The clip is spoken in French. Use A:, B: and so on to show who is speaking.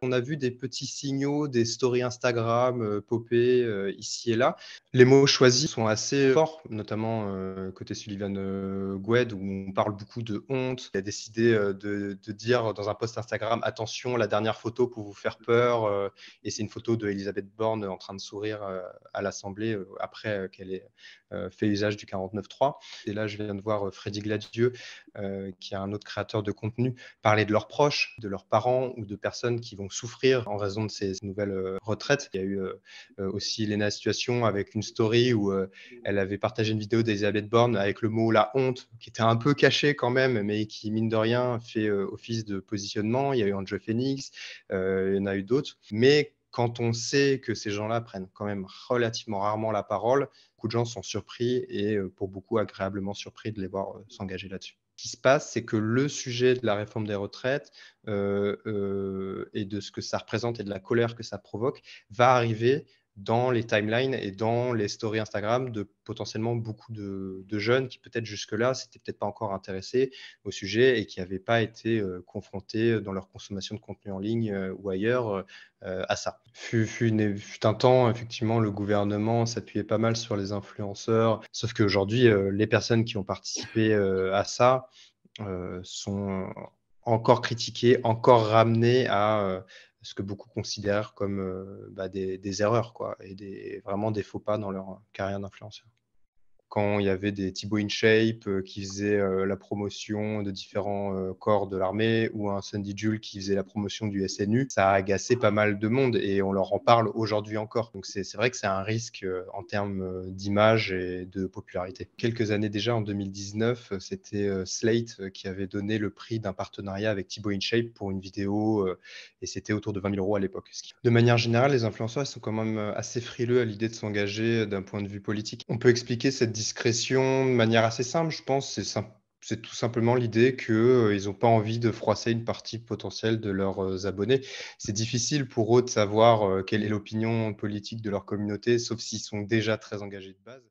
A: On a vu des petits signaux, des stories Instagram, popper, ici et là. Les mots choisis sont assez forts, notamment, côté Sullivan, Goued, où on parle beaucoup de honte. Il a décidé, de dire dans un post Instagram: «Attention, la dernière photo pour vous faire peur», et c'est une photo d'Elisabeth Borne en train de sourire, à l'Assemblée, après, qu'elle ait, fait usage du 49.3. Et là, je viens de voir, Freddy Gladieux, qui est un autre créateur de contenu, parler de leurs proches, de leurs parents ou de personnes qui vont souffrir en raison de ces nouvelles retraites. Il y a eu aussi Léna Situation avec une story où elle avait partagé une vidéo d'Elisabeth Borne avec le mot la honte, qui était un peu caché quand même, mais qui, mine de rien, fait office de positionnement. Il y a eu Angel Phoenix, il y en a eu d'autres. Mais quand on sait que ces gens-là prennent quand même relativement rarement la parole, beaucoup de gens sont surpris et pour beaucoup agréablement surpris de les voir s'engager là-dessus. Ce qui se passe, c'est que le sujet de la réforme des retraites et de ce que ça représente et de la colère que ça provoque va arriver dans les timelines et dans les stories Instagram de potentiellement beaucoup de jeunes qui peut-être jusque-là s'étaient peut-être pas encore intéressés au sujet et qui n'avaient pas été confrontés dans leur consommation de contenu en ligne ou ailleurs à ça. Fut un temps, effectivement, le gouvernement s'appuyait pas mal sur les influenceurs, sauf qu'aujourd'hui, les personnes qui ont participé à ça sont encore critiquées, encore ramenées à ce que beaucoup considèrent comme des erreurs, quoi, et vraiment des faux pas dans leur carrière d'influenceur. Quand il y avait des Thibaut InShape qui faisaient la promotion de différents corps de l'armée ou un Sandy Jules qui faisait la promotion du SNU, ça a agacé pas mal de monde et on leur en parle aujourd'hui encore. Donc c'est vrai que c'est un risque en termes d'image et de popularité. Quelques années déjà, en 2019, c'était Slate qui avait donné le prix d'un partenariat avec Thibaut InShape pour une vidéo et c'était autour de 20 000 € à l'époque. De manière générale, les influenceurs, ils sont quand même assez frileux à l'idée de s'engager d'un point de vue politique. On peut expliquer cette discrétion de manière assez simple, je pense. C'est tout simplement l'idée qu'ils n'ont pas envie de froisser une partie potentielle de leurs abonnés. C'est difficile pour eux de savoir quelle est l'opinion politique de leur communauté, sauf s'ils sont déjà très engagés de base.